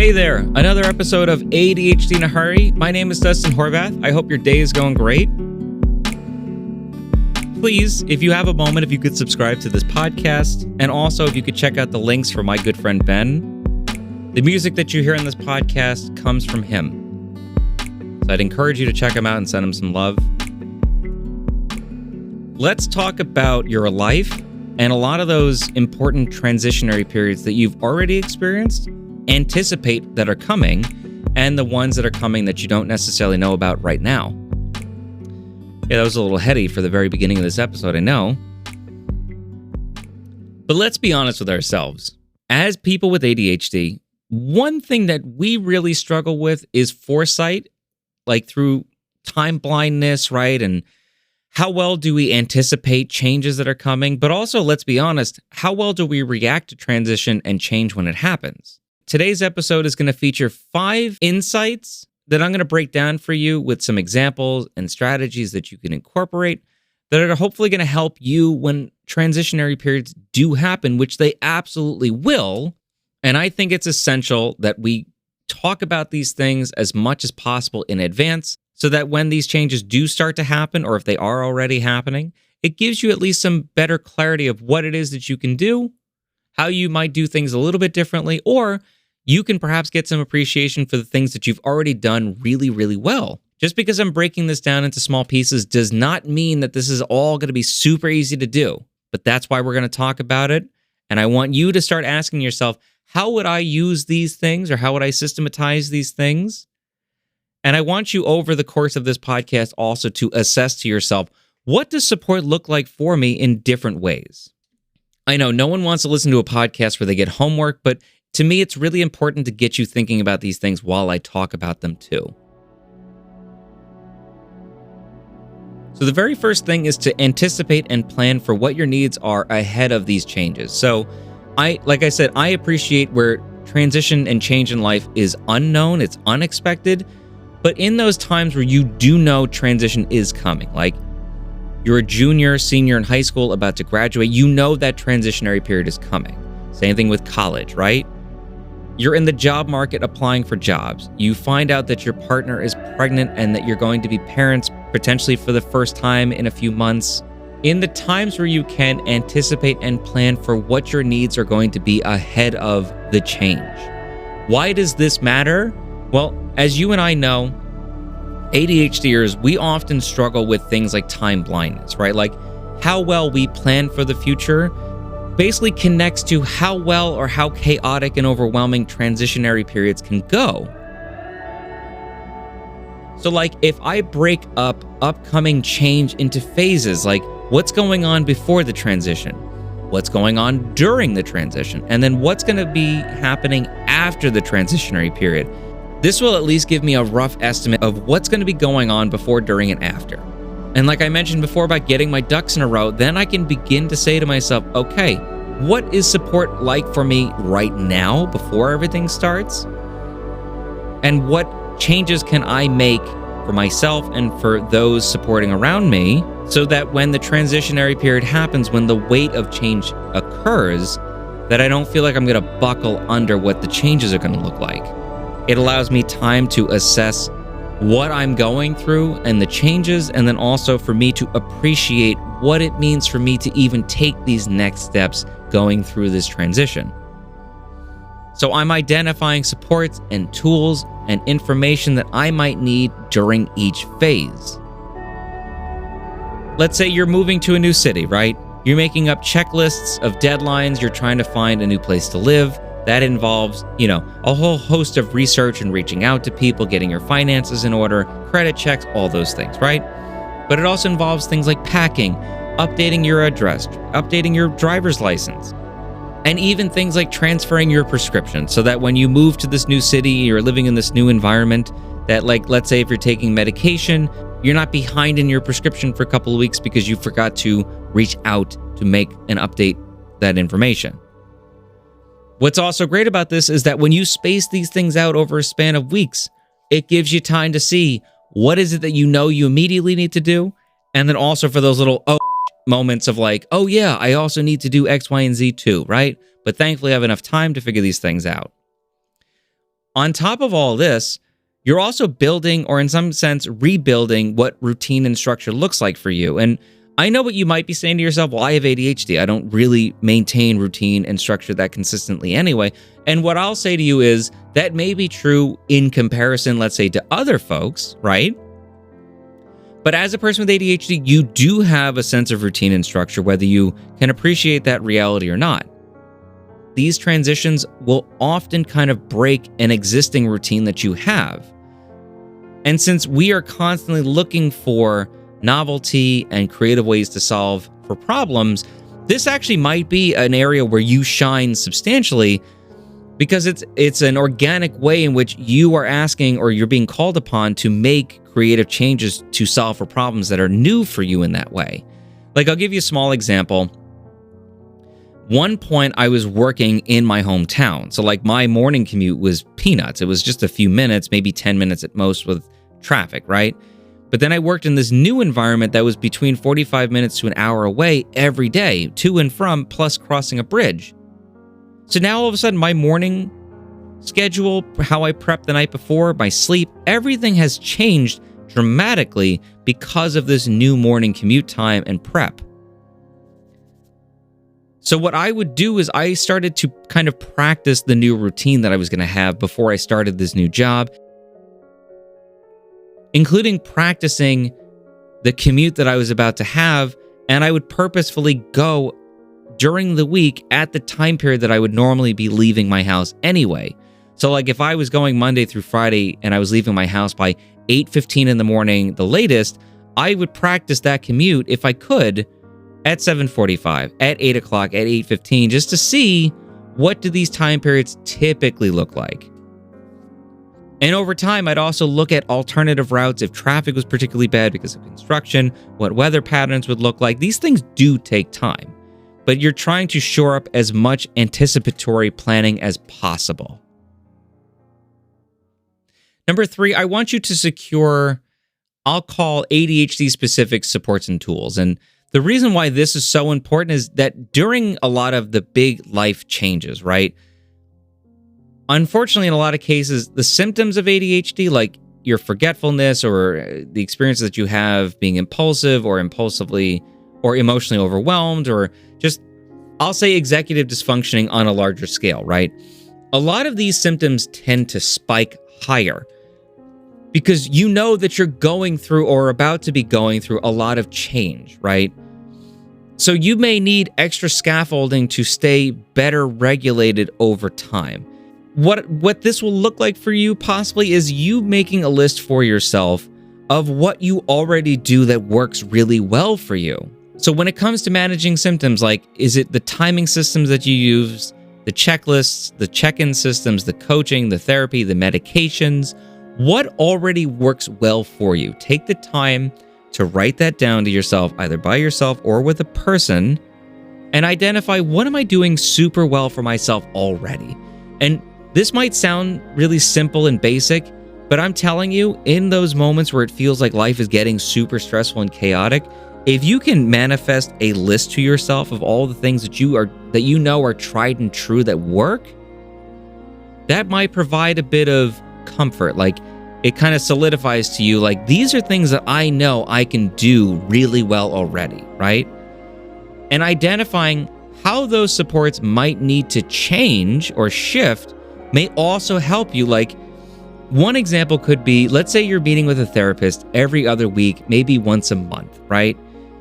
Hey there, another episode of ADHD in a Hurry. My name is Dustin Horvath. I hope your day is going great. Please, if you have a moment, if you could subscribe to this podcast, and also if you could check out the links for my good friend Ben. The music that you hear in this podcast comes from him. So I'd encourage you to check him out and send him some love. Let's talk about your life and a lot of those important transitionary periods that you've already experienced, anticipate that are coming, and the ones that are coming that you don't necessarily know about right now. Yeah, that was a little heady for the very beginning of this episode, I know. But let's be honest with ourselves. As people with ADHD, one thing that we really struggle with is foresight, like through time blindness, right? And how well do we anticipate changes that are coming? But also, let's be honest, how well do we react to transition and change when it happens? Today's episode is going to feature 5 insights that I'm going to break down for you with some examples and strategies that you can incorporate that are hopefully going to help you when transitionary periods do happen, which they absolutely will. And I think it's essential that we talk about these things as much as possible in advance so that when these changes do start to happen, or if they are already happening, it gives you at least some better clarity of what it is that you can do, how you might do things a little bit differently, or you can perhaps get some appreciation for the things that you've already done really, really well. Just because I'm breaking this down into small pieces does not mean that this is all going to be super easy to do. But that's why we're going to talk about it. And I want you to start asking yourself, how would I use these things, or how would I systematize these things? And I want you over the course of this podcast also to assess to yourself, what does support look like for me in different ways? I know no one wants to listen to a podcast where they get homework, but to me, it's really important to get you thinking about these things while I talk about them too. So the very first thing is to anticipate and plan for what your needs are ahead of these changes. So like I said, I appreciate where transition and change in life is unknown, it's unexpected, but in those times where you do know transition is coming, like you're a junior, senior in high school about to graduate, you know that transitionary period is coming. Same thing with college, right? You're in the job market applying for jobs. You find out that your partner is pregnant and that you're going to be parents potentially for the first time in a few months. In the times where you can anticipate and plan for what your needs are going to be ahead of the change. Why does this matter? Well, as you and I know, ADHDers, we often struggle with things like time blindness, right? Like how well we plan for the future basically connects to how well or how chaotic and overwhelming transitionary periods can go. So like if I break up upcoming change into phases, like what's going on before the transition, what's going on during the transition, and then what's going to be happening after the transitionary period, this will at least give me a rough estimate of what's going to be going on before, during, and after. And like I mentioned before about getting my ducks in a row, then I can begin to say to myself, okay, what is support like for me right now before everything starts? And what changes can I make for myself and for those supporting around me so that when the transitionary period happens, when the weight of change occurs, that I don't feel like I'm going to buckle under what the changes are going to look like. It allows me time to assess what I'm going through and the changes, and then also for me to appreciate what it means for me to even take these next steps going through this transition. So I'm identifying supports and tools and information that I might need during each phase. Let's say you're moving to a new city, right? You're making up checklists of deadlines, you're trying to find a new place to live. That involves, a whole host of research and reaching out to people, getting your finances in order, credit checks, all those things, right? But it also involves things like packing, updating your address, updating your driver's license, and even things like transferring your prescription so that when you move to this new city, you're living in this new environment, that like, let's say if you're taking medication, you're not behind in your prescription for a couple of weeks because you forgot to reach out to make and update that information. What's also great about this is that when you space these things out over a span of weeks, it gives you time to see what is it that you immediately need to do, and then also for those little moments of like, oh yeah, I also need to do X, Y, and Z too, right? But thankfully I have enough time to figure these things out. On top of all this, you're also building, or in some sense, rebuilding what routine and structure looks like for you. And I know what you might be saying to yourself, well, I have ADHD. I don't really maintain routine and structure that consistently anyway. And what I'll say to you is that may be true in comparison, let's say, to other folks, right? But as a person with ADHD, you do have a sense of routine and structure, whether you can appreciate that reality or not. These transitions will often kind of break an existing routine that you have. And since we are constantly looking for novelty and creative ways to solve for problems, this actually might be an area where you shine substantially, because it's an organic way in which you are asking, or you're being called upon to make creative changes to solve for problems that are new for you in that way. Like, I'll give you a small example. One point, I was working in my hometown. So like, my morning commute was peanuts. It was just a few minutes, maybe 10 minutes at most with traffic, right? But then I worked in this new environment that was between 45 minutes to an hour away every day, to and from, plus crossing a bridge. So now all of a sudden, my morning schedule, how I prep the night before, my sleep, everything has changed dramatically because of this new morning commute time and prep. So what I would do is I started to kind of practice the new routine that I was going to have before I started this new job, including practicing the commute that I was about to have, and I would purposefully go during the week at the time period that I would normally be leaving my house anyway. So like, if I was going Monday through Friday and I was leaving my house by 8:15 in the morning, the latest, I would practice that commute if I could at 7:45, at 8 o'clock, at 8:15, just to see what do these time periods typically look like. And over time, I'd also look at alternative routes if traffic was particularly bad because of construction, what weather patterns would look like. These things do take time, but you're trying to shore up as much anticipatory planning as possible. Number 3, I want you to secure, I'll call ADHD-specific supports and tools. And the reason why this is so important is that during a lot of the big life changes, right? Unfortunately, in a lot of cases, the symptoms of ADHD, like your forgetfulness or the experiences that you have being impulsive or impulsively or emotionally overwhelmed, or just, I'll say, executive dysfunctioning on a larger scale, right? A lot of these symptoms tend to spike higher because you know that you're going through or about to be going through a lot of change, right? So you may need extra scaffolding to stay better regulated over time. What this will look like for you possibly is you making a list for yourself of what you already do that works really well for you. So when it comes to managing symptoms, like, is it the timing systems that you use, the checklists, the check-in systems, the coaching, the therapy, the medications? What already works well for you? Take the time to write that down to yourself, either by yourself or with a person, and identify, what am I doing super well for myself already? And this might sound really simple and basic, but I'm telling you, in those moments where it feels like life is getting super stressful and chaotic, if you can manifest a list to yourself of all the things that you know are tried and true that work, that might provide a bit of comfort. Like, it kind of solidifies to you, like, these are things that I know I can do really well already, right? And identifying how those supports might need to change or shift may also help you. Like, one example could be, let's say you're meeting with a therapist every other week, maybe once a month, right?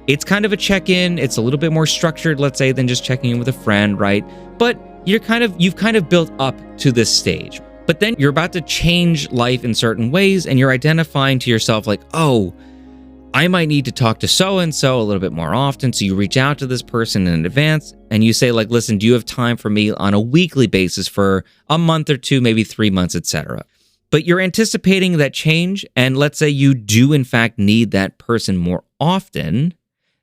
It's kind of a check-in. It's a little bit more structured, let's say, than just checking in with a friend, right? But you've kind of built up to this stage. But then you're about to change life in certain ways, and you're identifying to yourself, like, oh, I might need to talk to so-and-so a little bit more often. So you reach out to this person in advance and you say, like, listen, do you have time for me on a weekly basis for a month or two, maybe 3 months, etc. But you're anticipating that change. And let's say you do, in fact, need that person more often.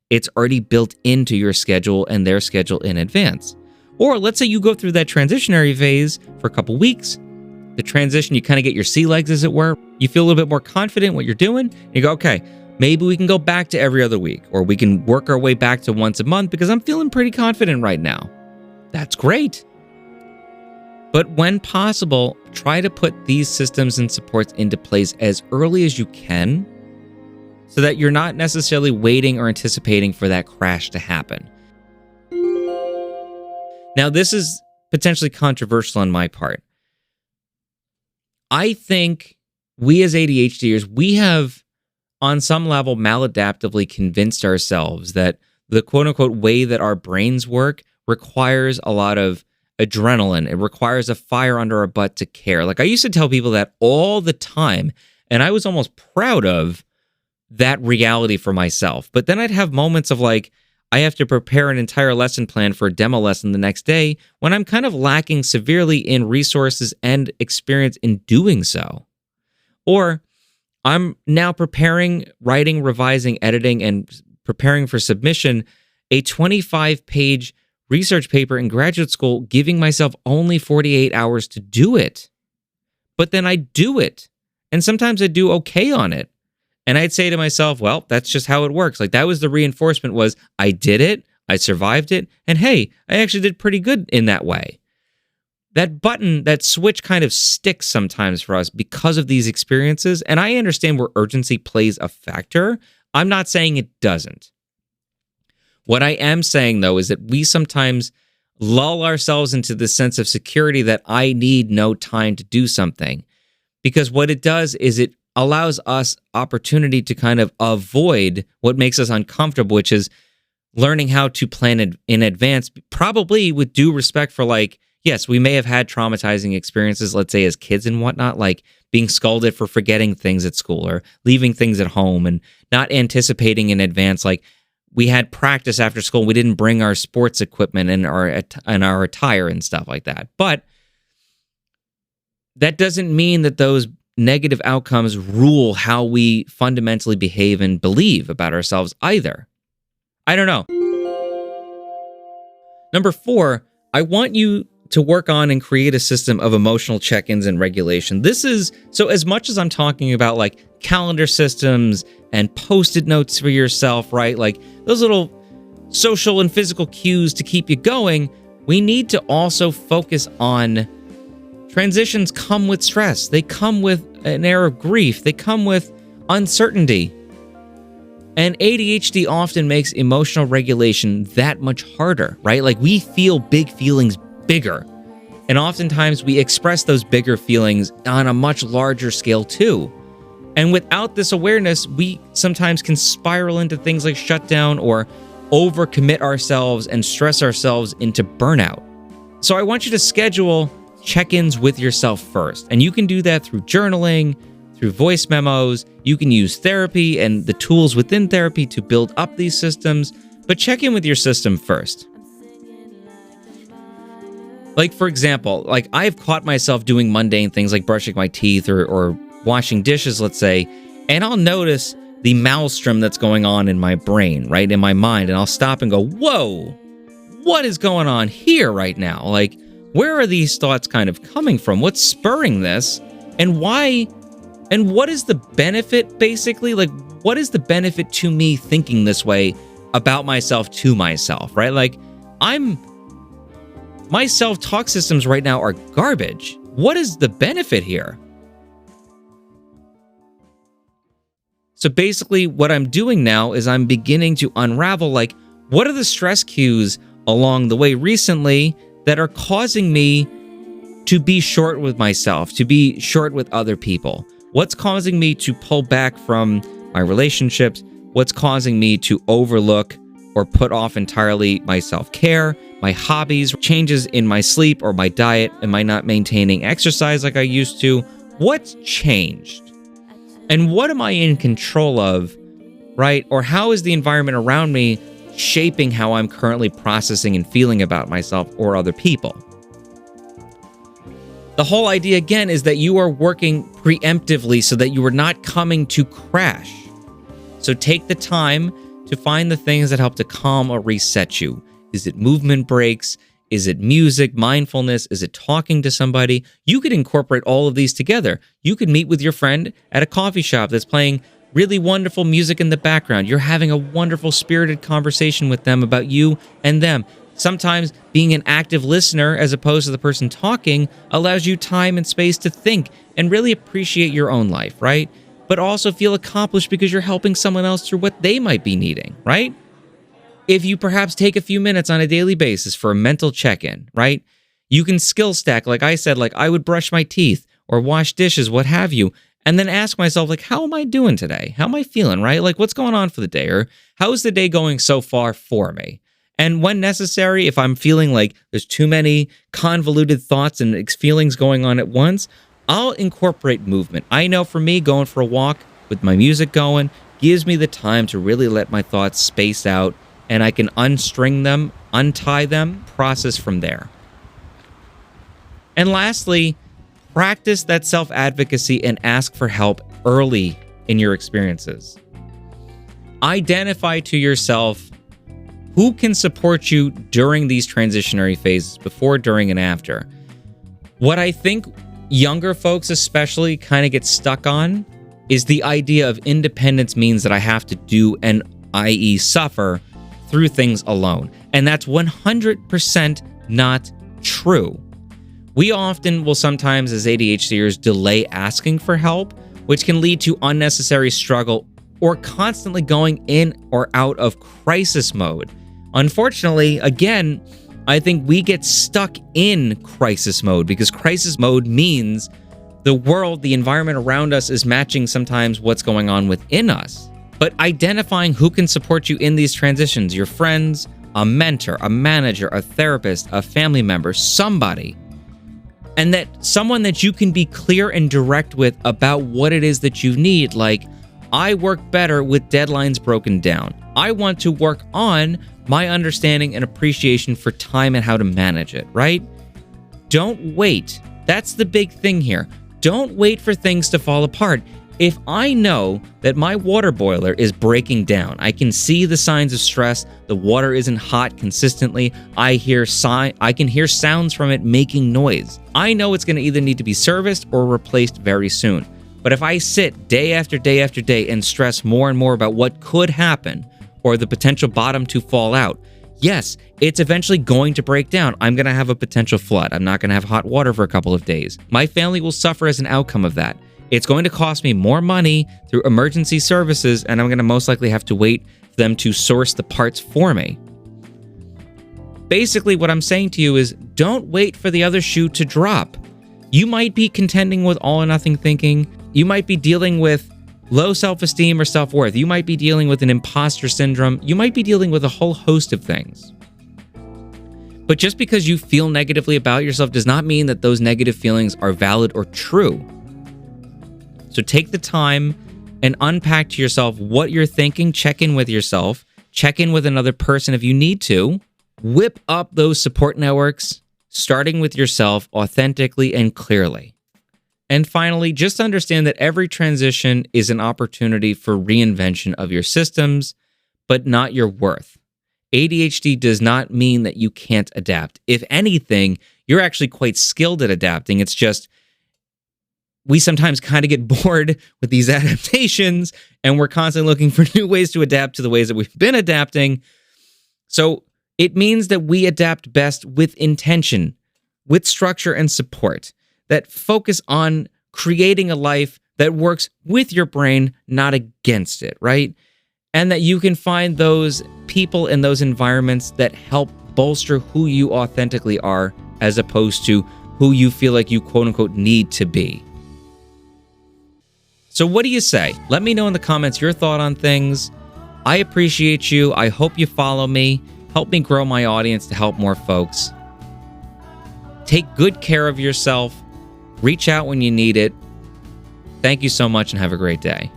It's already built into your schedule and their schedule in advance. Or let's say you go through that transitionary phase for a couple weeks. The transition, you kind of get your sea legs, as it were. You feel a little bit more confident in what you're doing. You go, okay, maybe we can go back to every other week, or we can work our way back to once a month because I'm feeling pretty confident right now. That's great. But when possible, try to put these systems and supports into place as early as you can so that you're not necessarily waiting or anticipating for that crash to happen. Now, this is potentially controversial on my part. I think we as ADHDers, we have on some level maladaptively convinced ourselves that the quote-unquote way that our brains work requires a lot of adrenaline. It requires a fire under our butt to care. Like, I used to tell people that all the time, and I was almost proud of that reality for myself. But then I'd have moments of like, I have to prepare an entire lesson plan for a demo lesson the next day when I'm kind of lacking severely in resources and experience in doing so. Or I'm now preparing, writing, revising, editing, and preparing for submission a 25-page research paper in graduate school, giving myself only 48 hours to do it. But then I do it. And sometimes I do okay on it. And I'd say to myself, well, that's just how it works. Like, that was the reinforcement, was I did it, I survived it, and hey, I actually did pretty good in that way. That button, that switch kind of sticks sometimes for us because of these experiences. And I understand where urgency plays a factor. I'm not saying it doesn't. What I am saying, though, is that we sometimes lull ourselves into the sense of security that I need no time to do something. Because what it does is it allows us opportunity to kind of avoid what makes us uncomfortable, which is learning how to plan in advance, probably with due respect for, like, yes, we may have had traumatizing experiences, let's say as kids and whatnot, like being scolded for forgetting things at school or leaving things at home and not anticipating in advance. Like, we had practice after school, we didn't bring our sports equipment and our attire and stuff like that. But that doesn't mean that those negative outcomes rule how we fundamentally behave and believe about ourselves either. I don't know. Number 4, I want you to work on and create a system of emotional check-ins and regulation. This is, so as much as I'm talking about like calendar systems and post-it notes for yourself, right? Like those little social and physical cues to keep you going, we need to also focus on transitions come with stress. They come with an air of grief. They come with uncertainty. And ADHD often makes emotional regulation that much harder, right? Like, we feel big feelings bigger. And oftentimes we express those bigger feelings on a much larger scale too. And without this awareness, we sometimes can spiral into things like shutdown or overcommit ourselves and stress ourselves into burnout. So I want you to schedule check-ins with yourself first. And you can do that through journaling, through voice memos. You can use therapy and the tools within therapy to build up these systems, but check in with your system first. Like, for example, like I've caught myself doing mundane things like brushing my teeth or washing dishes, let's say, and I'll notice the maelstrom that's going on in my brain, right, in my mind, and I'll stop and go, whoa, what is going on here right now? Like, where are these thoughts kind of coming from? What's spurring this? And why? And what is the benefit, basically? Like, what is the benefit to me thinking this way about myself to myself, right? Like, my self-talk systems right now are garbage. What is the benefit here? So basically, what I'm doing now is I'm beginning to unravel, like, what are the stress cues along the way recently that are causing me to be short with myself, to be short with other people? What's causing me to pull back from my relationships? What's causing me to overlook or put off entirely my self-care, my hobbies, changes in my sleep or my diet? Am I not maintaining exercise like I used to? What's changed? And what am I in control of, right? Or how is the environment around me shaping how I'm currently processing and feeling about myself or other people? The whole idea, again, is that you are working preemptively so that you are not coming to crash. So take the time to find the things that help to calm or reset you. Is it movement breaks? Is it music, mindfulness? Is it talking to somebody? You could incorporate all of these together. You could meet with your friend at a coffee shop that's playing really wonderful music in the background. You're having a wonderful spirited conversation with them about you and them. Sometimes being an active listener as opposed to the person talking allows you time and space to think and really appreciate your own life, right? But also feel accomplished because you're helping someone else through what they might be needing, right? If you perhaps take a few minutes on a daily basis for a mental check-in, right? You can skill stack, like I said, like I would brush my teeth or wash dishes, what have you, and then ask myself, like, how am I doing today? How am I feeling, right? Like, what's going on for the day? Or how is the day going so far for me? And when necessary, if I'm feeling like there's too many convoluted thoughts and feelings going on at once, I'll incorporate movement. I know for me, going for a walk with my music going gives me the time to really let my thoughts space out, and I can unstring them, untie them, process from there. And lastly, practice that self-advocacy and ask for help early in your experiences. Identify to yourself who can support you during these transitionary phases, before, during, and after. What I think younger folks especially kind of get stuck on is the idea of independence means that I have to do and, i.e., suffer through things alone. And that's 100% not true. We often will sometimes, as ADHDers, delay asking for help, which can lead to unnecessary struggle or constantly going in or out of crisis mode. Unfortunately, again, I think we get stuck in crisis mode because crisis mode means the world, the environment around us is matching sometimes what's going on within us. But identifying who can support you in these transitions, your friends, a mentor, a manager, a therapist, a family member, somebody, and that someone that you can be clear and direct with about what it is that you need. Like, I work better with deadlines broken down. I want to work on my understanding and appreciation for time and how to manage it, right? Don't wait. That's the big thing here. Don't wait for things to fall apart. If I know that my water boiler is breaking down, I can see the signs of stress, the water isn't hot consistently, I can hear sounds from it making noise. I know it's going to either need to be serviced or replaced very soon. But if I sit day after day after day and stress more and more about what could happen or the potential bottom to fall out, yes, it's eventually going to break down. I'm going to have a potential flood. I'm not going to have hot water for a couple of days. My family will suffer as an outcome of that. It's going to cost me more money through emergency services, and I'm going to most likely have to wait for them to source the parts for me. Basically, what I'm saying to you is don't wait for the other shoe to drop. You might be contending with all or nothing thinking. You might be dealing with low self-esteem or self-worth. You might be dealing with an imposter syndrome. You might be dealing with a whole host of things. But just because you feel negatively about yourself does not mean that those negative feelings are valid or true. So take the time and unpack to yourself what you're thinking, check in with yourself, check in with another person if you need to, whip up those support networks, starting with yourself authentically and clearly. And finally, just understand that every transition is an opportunity for reinvention of your systems, but not your worth. ADHD does not mean that you can't adapt. If anything, you're actually quite skilled at adapting. It's just we sometimes kind of get bored with these adaptations, and we're constantly looking for new ways to adapt to the ways that we've been adapting. So it means that we adapt best with intention, with structure and support, that focus on creating a life that works with your brain, not against it, right? And that you can find those people and those environments that help bolster who you authentically are, as opposed to who you feel like you quote-unquote need to be. So what do you say? Let me know in the comments your thought on things. I appreciate you. I hope you follow me. Help me grow my audience to help more folks. Take good care of yourself. Reach out when you need it. Thank you so much and have a great day.